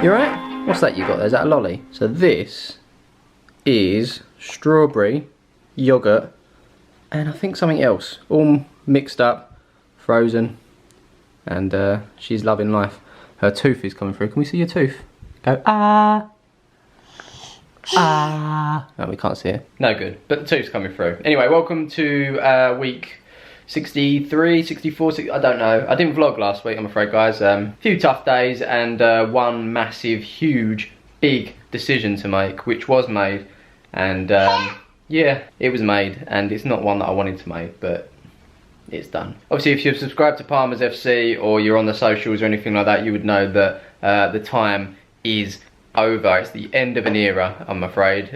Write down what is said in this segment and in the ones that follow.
You alright? What's that you got there? Is that a lolly? So this is strawberry, yoghurt, and I think something else. All mixed up, frozen, and she's loving life. Her tooth is coming through. Can we see your tooth? Go, ah. Ah. No, we can't see it. No good, but the tooth's coming through. Anyway, welcome to week 63, 64, I don't know. I didn't vlog last week, I'm afraid, guys. Few tough days and one massive, huge, big decision to make, which was made. And yeah, it was made, and it's not one that I wanted to make, but it's done. Obviously, if you're subscribed to Palmer's FC or you're on the socials or anything like that, you would know that the time is over. It's the end of an era, I'm afraid.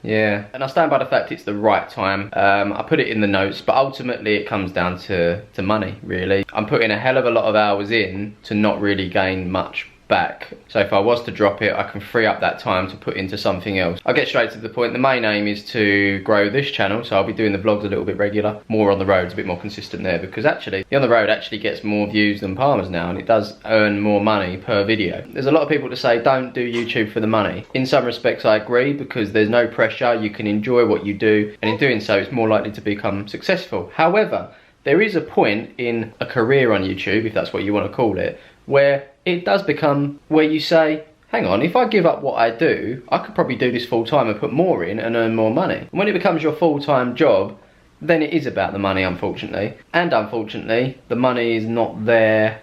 Yeah, and I stand by the fact it's the right time. I put it in the notes, but ultimately it comes down to money, really. I'm putting a hell of a lot of hours in to not really gain much back. So if I was to drop it, I can free up that time to put into something else. I'll get straight to the point. The main aim is to grow this channel, so I'll be doing the vlogs a little bit regular. More on the road, a bit more consistent there, because actually, the on the road actually gets more views than Palmer's now, and it does earn more money per video. There's a lot of people that say, don't do YouTube for the money. In some respects, I agree, because there's no pressure, you can enjoy what you do, and in doing so, it's more likely to become successful. However, there is a point in a career on YouTube, if that's what you want to call it, where it does become where you say, hang on, if I give up what I do, I could probably do this full time and put more in and earn more money. And when it becomes your full-time job, then it is about the money, unfortunately. And unfortunately, the money is not there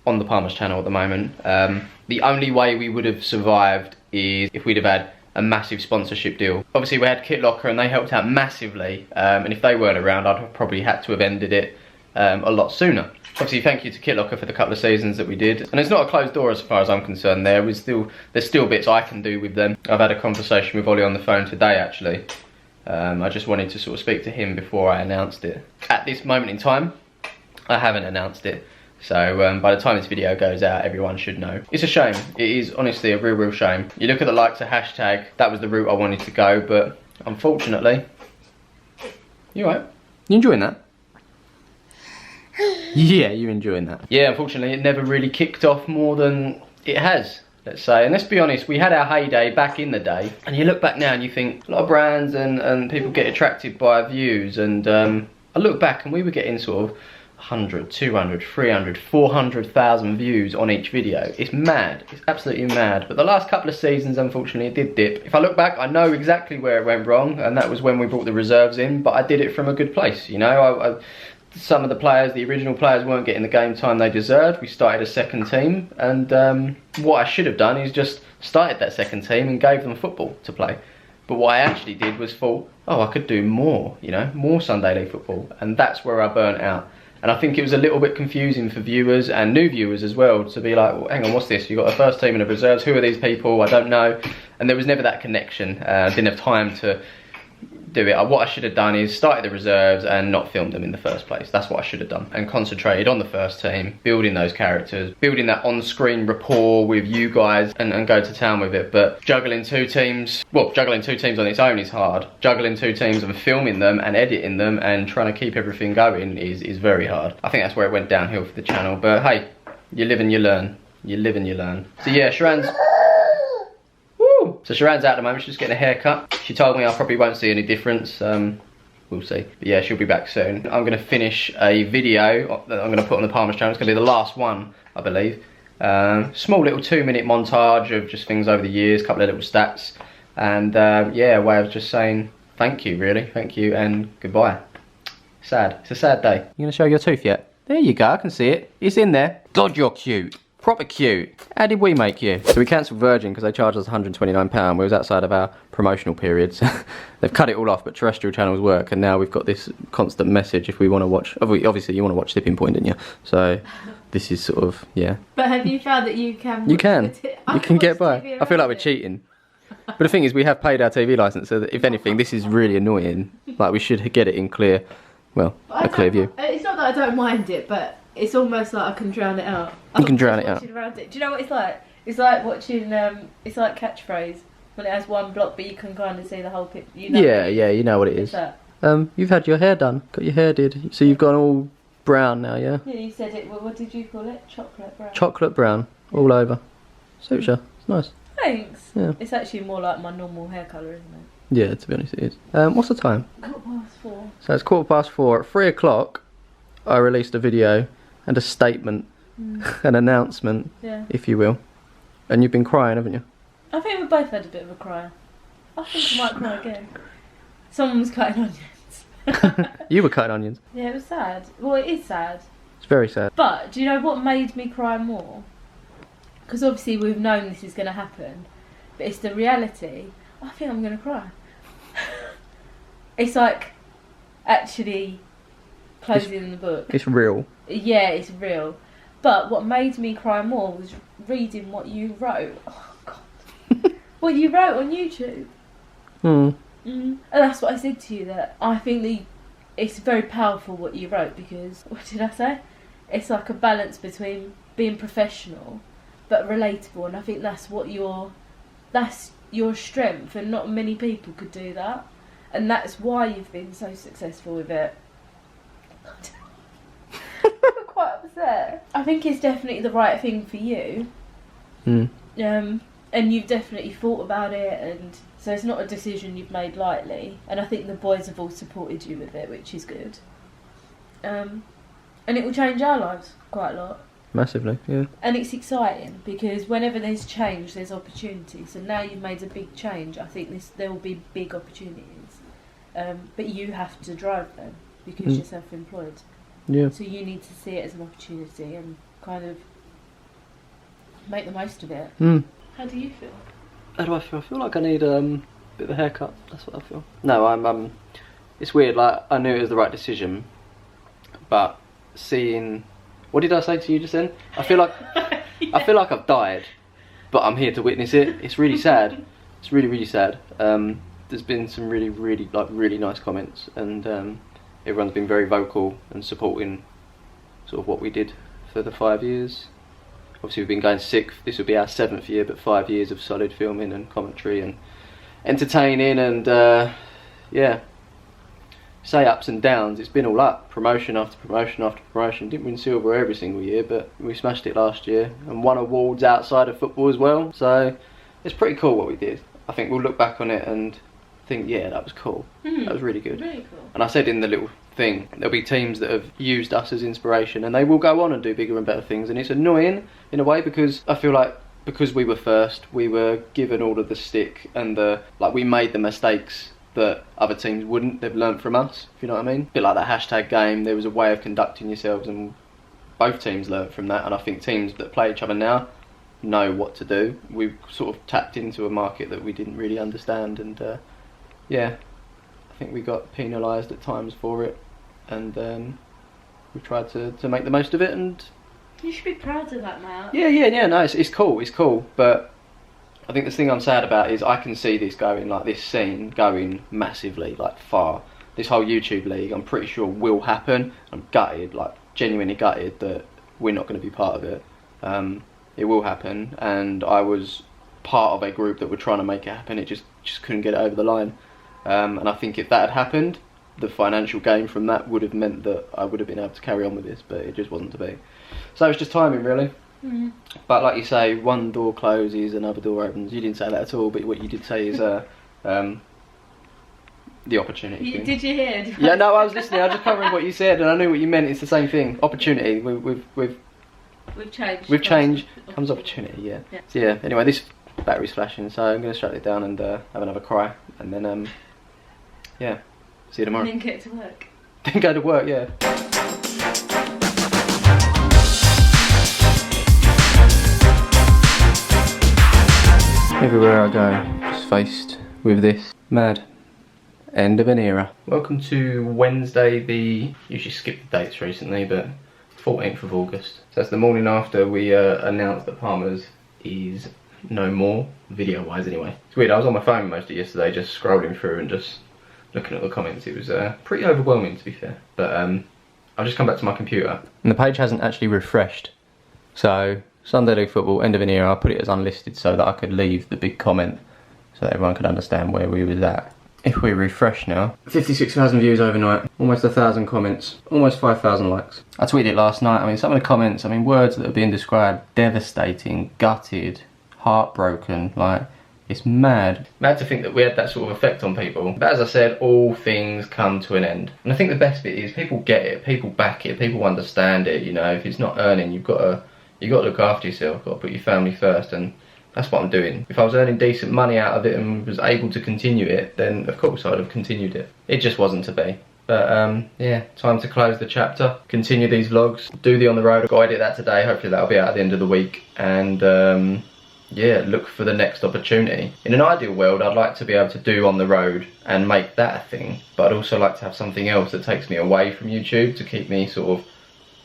on the Palmer's channel at the moment. The only way we would have survived is if we'd have had a massive sponsorship deal. Obviously, we had Kit Locker and they helped out massively. And if they weren't around, I'd have probably had to have ended it a lot sooner. Obviously, thank you to Kit Locker for the couple of seasons that we did. And it's not a closed door as far as I'm concerned there. There's still bits I can do with them. I've had a conversation with Ollie on the phone today, actually. I just wanted to sort of speak to him before I announced it. At this moment in time, I haven't announced it. So by the time this video goes out, everyone should know. It's a shame. It is honestly a real shame. You look at the likes of hashtag, that was the route I wanted to go, but unfortunately, you alright? You enjoying that? Yeah, you're enjoying that. Yeah, unfortunately it never really kicked off more than it has, let's say. And let's be honest, we had our heyday back in the day, and you look back now and you think a lot of brands and people get attracted by views, and I look back and we were getting sort of 100, 200, 300, 400,000 views on each video. It's mad, it's absolutely mad. But the last couple of seasons, unfortunately, it did dip. If I look back, I know exactly where it went wrong, and that was when we brought the reserves in, but I did it from a good place, you know. Some of the players, the original players, weren't getting the game time they deserved. We started a second team, and what I should have done is just started that second team and gave them football to play. But what I actually did was thought, oh, I could do more, you know, more Sunday League football, and that's where I burnt out. And I think it was a little bit confusing for viewers and new viewers as well to be like, well, hang on, what's this? You've got a first team and a reserves, who are these people? I don't know. And there was never that connection. I didn't have time to do it. What I should have done is started the reserves and not filmed them in the first place. That's what I should have done, and concentrated on the first team, building those characters, building that on-screen rapport with you guys, and go to town with it. But juggling two teams, well, juggling two teams on its own is hard. Juggling two teams and filming them and editing them and trying to keep everything going is very hard. I think that's where it went downhill for the channel, but hey, you live and you learn. You live and you learn. So yeah, Sharan's So Sharan's out at the moment, she's just getting a haircut. She told me I probably won't see any difference. We'll see. But yeah, she'll be back soon. I'm going to finish a video that I'm going to put on the Palmer's channel. It's going to be the last one, I believe. Small little 2-minute montage of just things over the years, a couple of little stats. And yeah, a way of just saying thank you, really. Thank you and goodbye. Sad. It's a sad day. You going to show your tooth yet? There you go, I can see it. It's in there. God, you're cute. Proper cute. How did we make you? So we cancelled Virgin because they charged us £129. We was outside of our promotional periods. They've cut it all off, but terrestrial channels work, and now we've got this constant message if we want to watch. Obviously, you want to watch Tipping Point, didn't you? So this is sort of, yeah. But have you found that you can? You can. You can get by. I feel like we're cheating. But the thing is, we have paid our TV licence, so that if anything, this is really annoying. Like, we should get it in clear, well, a clear view. It's not that I don't mind it, but it's almost like I can drown it out. You can drown it out. Do you know what it's like? It's like watching, it's like Catchphrase, when it has one block but you can kind of see the whole picture. You know yeah, you know what it is. You've had your hair done, got your hair did, so you've gone all brown now, yeah? Yeah, you said it, what did you call it? Chocolate brown. Chocolate brown, all over. Suits you. It's nice. Thanks. Yeah. It's actually more like my normal hair colour, isn't it? Yeah, to be honest it is. What's the time? 4:15. So it's 4:15. At 3 o'clock, I released a video and a statement, an announcement, if you will. And you've been crying, haven't you? I think we both had a bit of a cry. I think I might cry again. Someone was cutting onions. You were cutting onions. Yeah, it was sad. Well, it is sad. It's very sad. But do you know what made me cry more? Because obviously we've known this is going to happen, but it's the reality. I think I'm going to cry. It's like actually closing the book. It's real. Yeah, it's real. But what made me cry more was reading what you wrote. Oh God, what you wrote on YouTube. And that's what I said to you, that I think it's very powerful what you wrote, because what did I say? It's like a balance between being professional but relatable, and I think that's your strength, and not many people could do that, and that's why you've been so successful with it. I'm quite upset. I think it's definitely the right thing for you. And you've definitely thought about it, and so it's not a decision you've made lightly, and I think the boys have all supported you with it, which is good. And it will change our lives quite a lot. Massively, yeah. And it's exciting, because whenever there's change, there's opportunity. So now you've made a big change, I think there will be big opportunities. But you have to drive them, because you're self-employed. Yeah. So you need to see it as an opportunity and kind of make the most of it. How do you feel? How do I feel? I feel like I need a bit of a haircut. That's what I feel. No, I'm it's weird, like I knew it was the right decision, but seeing, what did I say to you just then? I feel like I feel like I've died, but I'm here to witness it. It's really sad. It's really, really sad. There's been some really nice comments, and everyone's been very vocal and supporting sort of what we did for the 5 years. Obviously we've been going 6th, this will be our 7th year, but 5 years of solid filming and commentary and entertaining, and yeah, say ups and downs, it's been all up, promotion after promotion after promotion. Didn't win silver every single year, but we smashed it last year, and won awards outside of football as well, so it's pretty cool what we did. I think we'll look back on it and think, yeah, that was cool. That was really good. Really cool. And I said in the little thing, there'll be teams that have used us as inspiration, and they will go on and do bigger and better things, and it's annoying in a way, because I feel like because we were first, we were given all of the stick, and we made the mistakes that other teams wouldn't. They've learnt from us, if you know what I mean. A bit like that hashtag game, there was a way of conducting yourselves, and both teams learnt from that, and I think teams that play each other now know what to do. We've sort of tapped into a market that we didn't really understand, and yeah, I think we got penalised at times for it, and we tried to make the most of it, and you should be proud of that, Matt. Yeah, no, it's cool, but I think the thing I'm sad about is I can see this going, like this scene going massively, like far. This whole YouTube league, I'm pretty sure will happen. I'm gutted, like genuinely gutted that we're not going to be part of it. It will happen, and I was part of a group that were trying to make it happen. It just couldn't get it over the line. And I think if that had happened, the financial gain from that would have meant that I would have been able to carry on with this, but it just wasn't to be. So it's just timing, really. But like you say, one door closes, another door opens. You didn't say that at all, but what you did say is the opportunity thing. Did you hear? Yeah, no, I was listening. I was just covering what you said, and I knew what you meant. It's the same thing. Opportunity. We've changed. With change comes opportunity. Yeah. So yeah. Anyway, this battery's flashing, so I'm going to shut it down and have another cry, and then yeah. See you tomorrow. And then get to work. Then go to work. Yeah. Everywhere I go, just faced with this. Mad. End of an era. Welcome to Wednesday, usually skipped the dates recently, but 14th of August. So that's the morning after we announced that Palmer's is no more, video-wise anyway. It's weird, I was on my phone most of yesterday, just scrolling through and just looking at the comments. It was pretty overwhelming, to be fair. But I've just come back to my computer, and the page hasn't actually refreshed. So Sunday League Football, end of an era, I put it as unlisted so that I could leave the big comment so that everyone could understand where we was at. If we refresh now, 56,000 views overnight, almost 1,000 comments, almost 5,000 likes. I tweeted it last night. I mean, some of the comments, I mean, words that are being described, devastating, gutted, heartbroken. Like, it's mad. Mad to think that we had that sort of effect on people. But as I said, all things come to an end. And I think the best bit is people get it, people back it, people understand it. You know, if it's not earning, you've got to look after yourself, got to put your family first, and that's what I'm doing. If I was earning decent money out of it and was able to continue it, then of course I'd have continued it. It just wasn't to be. But yeah, time to close the chapter, continue these vlogs, do the on the road. I've got to edit that today, hopefully that'll be out at the end of the week, and yeah, look for the next opportunity. In an ideal world, I'd like to be able to do on the road and make that a thing, but I'd also like to have something else that takes me away from YouTube to keep me sort of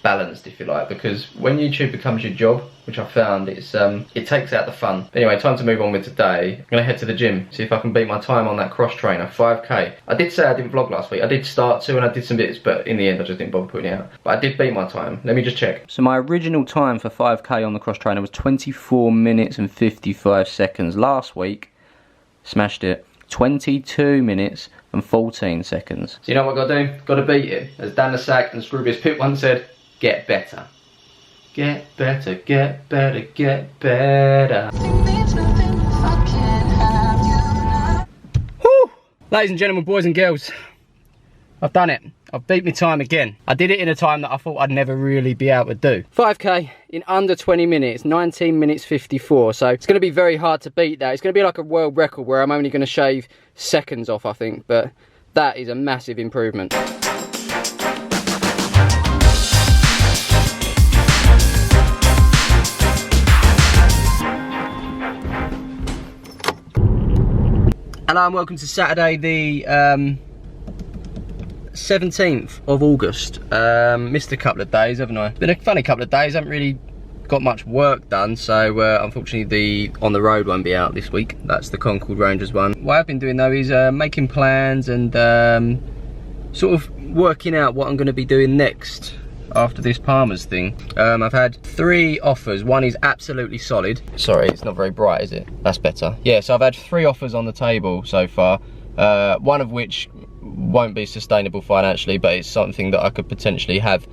balanced, if you like, because when YouTube becomes your job, which I found, it's it takes out the fun. Anyway, time to move on with today. I'm gonna head to the gym, see if I can beat my time on that cross trainer, 5k. I did say I didn't vlog last week. I did start to, and I did some bits, but in the end I just didn't bother putting it out. But I did beat my time. Let me just check. So my original time for 5k on the cross trainer was 24 minutes and 55 seconds. Last week, smashed it, 22 minutes and 14 seconds. So you know what I gotta do? Gotta beat it. As Dan the Sack and Scroobius Pip once said, get better. Get better, get better, get better. Woo! Ladies and gentlemen, boys and girls, I've done it. I've beat my time again. I did it in a time that I thought I'd never really be able to do. 5k in under 20 minutes, 19 minutes 54. So it's going to be very hard to beat that. It's going to be like a world record where I'm only going to shave seconds off, I think. But that is a massive improvement. Hello and welcome to Saturday the 17th of August. Missed a couple of days, haven't I? Been a funny couple of days, haven't really got much work done, so unfortunately the on the road won't be out this week. That's the Concord Rangers one. What I've been doing though is making plans and sort of working out what I'm going to be doing next after this Palmer's thing. I've had 3 offers. One is absolutely solid. Sorry, it's not very bright, is it? That's better. Yeah, so I've had 3 offers on the table so far. One of which won't be sustainable financially, but it's something that I could potentially have,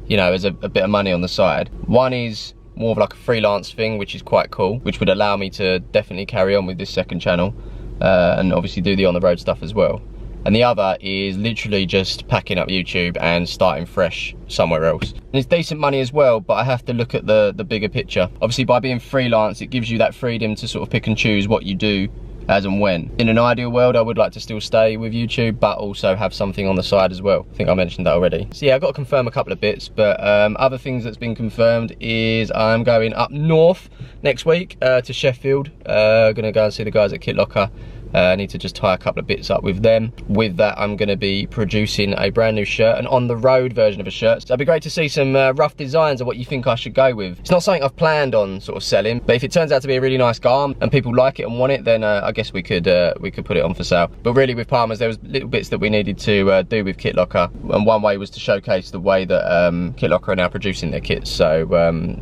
you know, as a bit of money on the side. One is more of like a freelance thing, which is quite cool, which would allow me to definitely carry on with this second channel, and obviously do the on the road stuff as well. And the other is literally just packing up YouTube and starting fresh somewhere else. And it's decent money as well, but I have to look at the bigger picture. Obviously by being freelance, it gives you that freedom to sort of pick and choose what you do as and when. In an ideal world, I would like to still stay with YouTube, but also have something on the side as well. I think I mentioned that already. So yeah, I've got to confirm a couple of bits, but other things that's been confirmed is I'm going up north next week to Sheffield. Gonna go and see the guys at Kit Locker. I need to just tie a couple of bits up with them. With that, I'm going to be producing a brand new shirt, an on-the-road version of a shirt. So it'd be great to see some rough designs of what you think I should go with. It's not something I've planned on sort of selling, but if it turns out to be a really nice garment and people like it and want it, then I guess we could put it on for sale. But really with Palmer's, there was little bits that we needed to do with Kit Locker, and one way was to showcase the way that Kit Locker are now producing their kits. So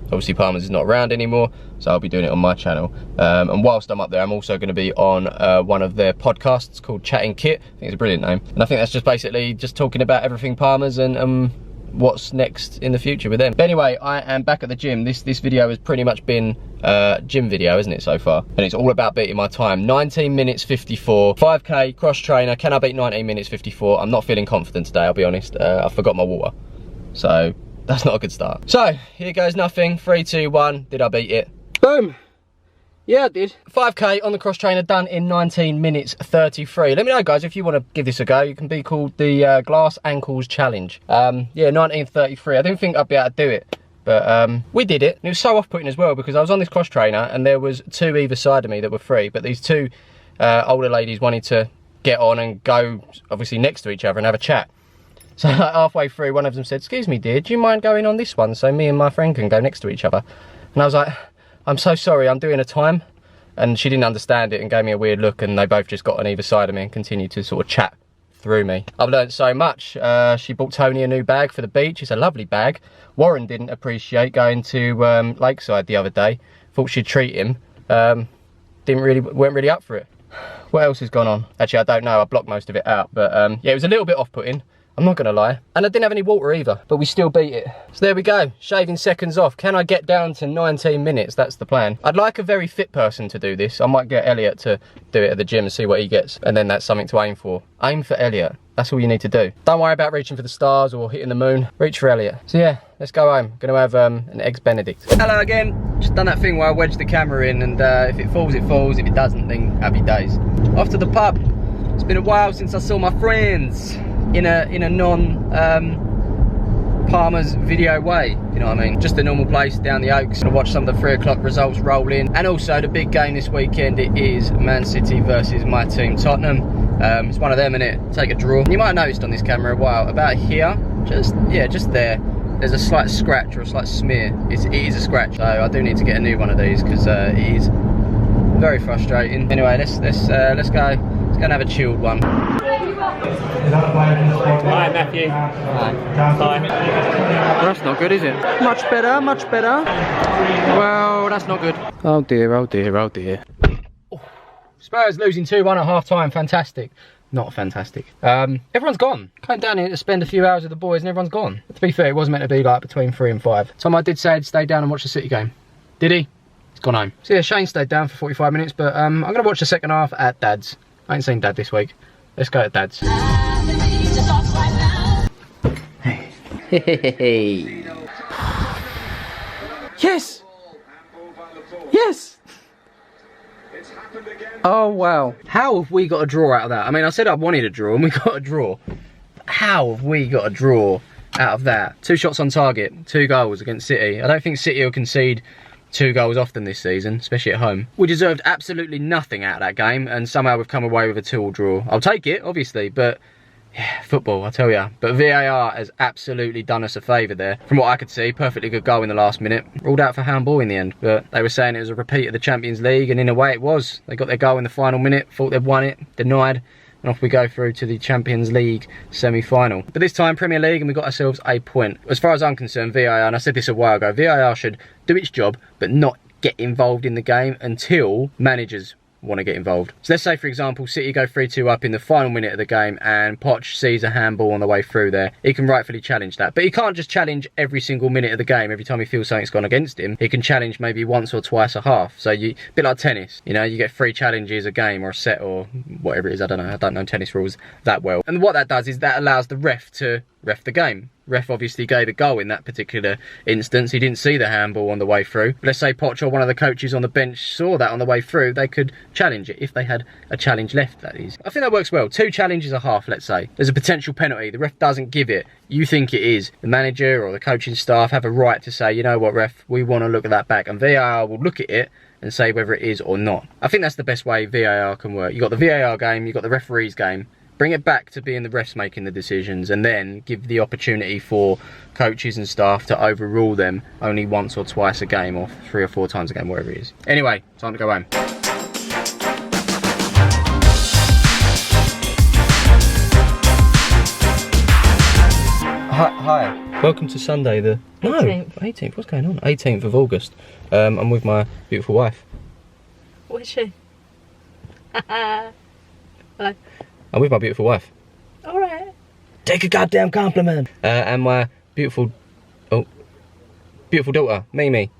obviously Palmer's is not around anymore, so I'll be doing it on my channel. And whilst I'm up there, I'm also going to be on one of their podcasts called Chatting Kit. I think it's a brilliant name. And I think that's just basically just talking about everything Palmer's and what's next in the future with them. But anyway, I am back at the gym. This video has pretty much been gym video, isn't it, so far? And it's all about beating my time. 19 minutes 54, 5k cross trainer. Can I beat 19 minutes 54? I'm not feeling confident today, I'll be honest. I forgot my water, so that's not a good start. So here goes nothing. 3, 2, 1. Did I beat it? Boom. Yeah, I did. 5k on the cross trainer done in 19 minutes 33. Let me know, guys, if you want to give this a go. You can be called the Glass Ankles Challenge. Yeah, 1933. I didn't think I'd be able to do it, but we did it. And it was so off-putting as well, because I was on this cross trainer and there was 2 either side of me that were free, but these 2 older ladies wanted to get on and go, obviously, next to each other and have a chat. So like, halfway through, one of them said, "Excuse me, dear, do you mind going on this one so me and my friend can go next to each other?" And I was like, "I'm so sorry, I'm doing a time." And she didn't understand it and gave me a weird look, and they both just got on either side of me and continued to sort of chat through me. I've learned so much. She bought Tony a new bag for the beach. It's a lovely bag. Warren didn't appreciate going to Lakeside the other day. Thought she'd treat him. Weren't really up for it. What else has gone on? Actually, I don't know. I blocked most of it out. But yeah, it was a little bit off-putting. I'm not gonna lie. And I didn't have any water either, but we still beat it. So there we go, shaving seconds off. Can I get down to 19 minutes? That's the plan. I'd like a very fit person to do this. I might get Elliot to do it at the gym and see what he gets. And then that's something to aim for. Aim for Elliot. That's all you need to do. Don't worry about reaching for the stars or hitting the moon. Reach for Elliot. So yeah, let's go home. Gonna have an Eggs Benedict. Hello again. Just done that thing where I wedged the camera in, and if it falls, it falls. If it doesn't, then happy days. Off to the pub. It's been a while since I saw my friends in a non Palmer's video way, you know what I mean? Just a normal place down the Oaks. Gonna watch some of the 3 o'clock results roll in. And also the big game this weekend, it is Man City versus my team Tottenham. It's one of them, innit? Take a draw. You might have noticed on this camera a while, about here, just there, there's a slight scratch or a slight smear. It is a scratch, so I do need to get a new one of these because it is very frustrating. Anyway, let's go. Let's go and have a chilled one. Hi Matthew. Hi. Well, that's not good, is it? Much better, much better. Well, that's not good. Oh dear, oh dear, oh dear. Spurs losing 2-1 at half time. Fantastic. Not fantastic. Everyone's gone. Came down here to spend a few hours with the boys and everyone's gone. To be fair, it was meant to be like between 3 and 5. Tom, I did say I'd stay down and watch the City game. Did he? He's gone home. So yeah, Shane stayed down for 45 minutes, but I'm going to watch the second half at Dad's. I ain't seen Dad this week. Let's go at Dad's. Hey. Yes! Yes! Oh wow. How have we got a draw out of that? I mean, I said I wanted a draw and we got a draw. How have we got a draw out of that? 2 shots on target, 2 goals against City. I don't think City will concede 2 goals often this season, especially at home. We deserved absolutely nothing out of that game and somehow we've come away with a 2-2 draw. I'll take it, obviously, but yeah, football, I tell ya. But VAR has absolutely done us a favour there. From what I could see, perfectly good goal in the last minute. Ruled out for handball in the end, but they were saying it was a repeat of the Champions League, and in a way it was. They got their goal in the final minute, thought they'd won it, denied, and off we go through to the Champions League semi-final. But this time, Premier League, and we got ourselves a point. As far as I'm concerned, VAR, and I said this a while ago, VAR should do its job, but not get involved in the game until managers want to get involved. So let's say, for example, City go 3-2 up in the final minute of the game and Poch sees a handball on the way through there. He can rightfully challenge that, but he can't just challenge every single minute of the game. Every time he feels something's gone against him, he can challenge maybe once or twice a half. So a bit like tennis, you know, you get 3 challenges a game or a set or whatever it is. I don't know tennis rules that well. And what that does is that allows the ref to ref the game. Ref obviously gave a goal in that particular instance. He didn't see the handball on the way through. But let's say Poch or one of the coaches on the bench saw that on the way through, they could challenge it if they had a challenge left, that is. I think that works well. 2 challenges a half, let's say. There's a potential penalty. The ref doesn't give it. You think it is. The manager or the coaching staff have a right to say, you know what, ref, we want to look at that back. And VAR will look at it and say whether it is or not. I think that's the best way VAR can work. You've got the VAR game, you've got the referee's game. Bring it back to being the refs making the decisions, and then give the opportunity for coaches and staff to overrule them only once or twice a game, or 3 or 4 times a game, whatever it is. Anyway, time to go home. Hi. Welcome to Sunday the... 18th. 18th. What's going on? 18th of August. I'm with my beautiful wife. What is she? Hello. I'm with my beautiful wife. Alright. Take a goddamn compliment. And my beautiful daughter, Mimi.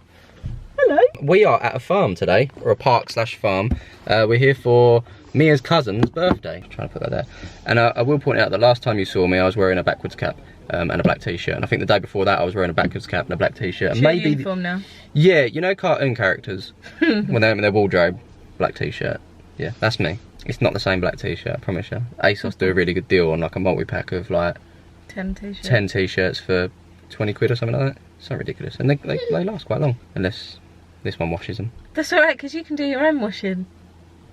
Hello. We are at a farm today, or a park/farm. We're here for Mia's cousin's birthday. Trying to put that there. And I will point out that last time you saw me, I was wearing a backwards cap and a black t-shirt. And I think the day before that, I was wearing a backwards cap and a black t-shirt. It's maybe uniform now. Yeah, you know cartoon characters when they're in their wardrobe, black t-shirt. Yeah, that's me. It's not the same black t-shirt, I promise you. ASOS do a really good deal on like a multi-pack of like 10 t-shirts. 10 t-shirts for 20 quid or something like that. So ridiculous. And they last quite long, unless this one washes them. That's alright, because you can do your own washing.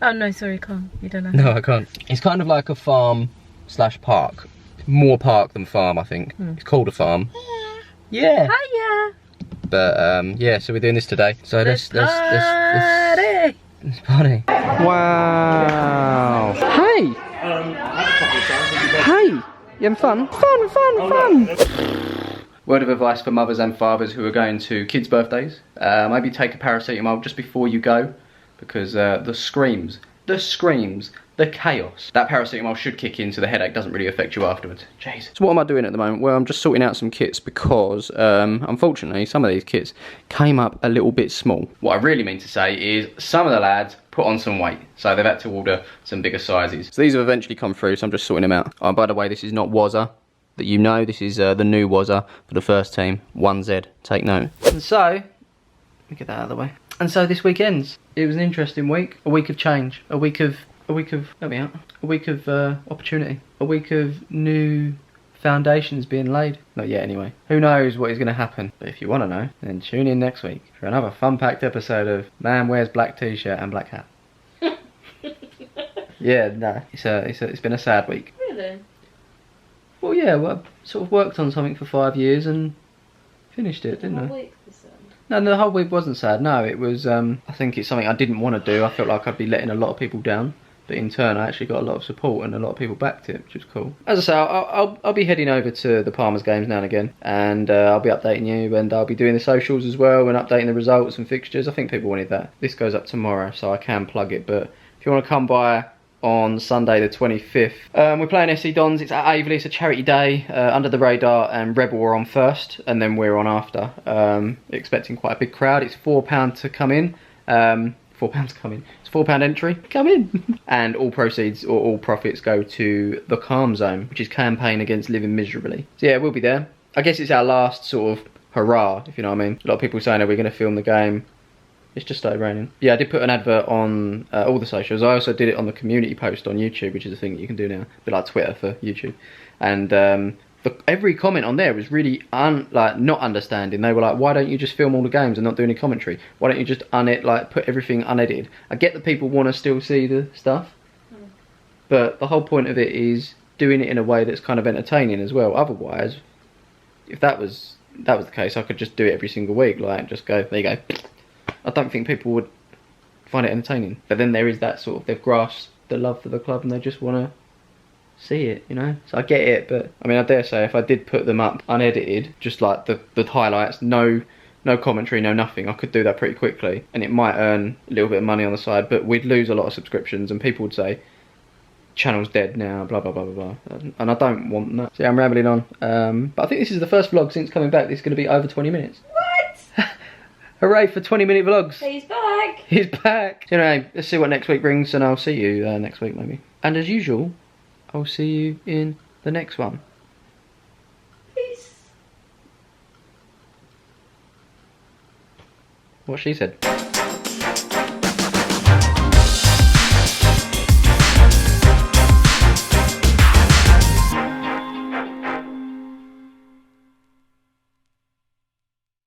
Oh no, sorry, you can't. You don't know. No, I can't. It's kind of like a farm/park. More park than farm, I think. It's called a farm. Yeah. Hiya. But yeah, so we're doing this today. So let's party. Wow. Hey. Hey. You having fun? Fun. Word of advice for mothers and fathers who are going to kids' birthdays. Maybe take a paracetamol just before you go, because the screams the chaos. That paracetamol should kick in so the headache doesn't really affect you afterwards. Jesus. So what am I doing at the moment? Well, I'm just sorting out some kits because, unfortunately, some of these kits came up a little bit small. What I really mean to say is some of the lads put on some weight, so they've had to order some bigger sizes. So these have eventually come through, so I'm just sorting them out. Oh, by the way, this is not Wazza that you know. This is the new Wazza for the first team, 1Z, take note. And so, let me get that out of the way. And so this weekend's, it was an interesting week, a week of change, a week of, let me out, a week of opportunity, a week of new foundations being laid. Not yet anyway. Who knows what is going to happen, but if you want to know, then tune in next week for another fun-packed episode of Man Wears Black T-shirt and Black Hat. Yeah, no, it's been a sad week. Really? Well, yeah, well, I sort of worked on something for 5 years and finished it, didn't I? Week was sad. No, the whole week wasn't sad. No, it was, I think it's something I didn't want to do. I felt like I'd be letting a lot of people down. But in turn, I actually got a lot of support and a lot of people backed it, which was cool. As I say, I'll be heading over to the Palmer's games now and again. And I'll be updating you, and I'll be doing the socials as well and updating the results and fixtures. I think people wanted that. This goes up tomorrow, so I can plug it. But if you want to come by on Sunday the 25th, we're playing SC Dons. It's at Aveley. It's a charity day. Under the Radar and Rebel are on first, and then we're on after. Expecting quite a big crowd. It's £4 to come in. £4 to come in. It's £4 entry. Come in. And all proceeds or all profits go to the Calm Zone, which is campaign against living miserably. So yeah, we'll be there. I guess it's our last sort of hurrah, if you know what I mean. A lot of people saying, are we going to film the game? It's just started raining. Yeah, I did put an advert on all the socials. I also did it on the community post on YouTube, which is a thing that you can do now. A bit like Twitter for YouTube. And every comment on there was really not understanding. They were like, why don't you just film all the games and not do any commentary? Why don't you just put everything unedited? I get that people want to still see the stuff, but the whole point of it is doing it in a way that's kind of entertaining as well. Otherwise, if that was the case, I could just do it every single week, like just go, there you go. I don't think people would find it entertaining. But then there is that sort of, they've grasped the love for the club and they just want to see it, you know. So I get it, but I mean, I dare say if I did put them up unedited, just like the highlights, no commentary, no nothing, I could do that pretty quickly, and it might earn a little bit of money on the side, but we'd lose a lot of subscriptions, and people would say, channel's dead now, blah blah blah blah blah, and I don't want that. So yeah, I'm rambling on, but I think this is the first vlog since coming back. This is going to be over 20 minutes. What? Hooray for 20-minute vlogs. He's back. He's back. So anyway, let's see what next week brings, and I'll see you next week maybe. And as usual, I'll see you in the next one. Peace. What she said.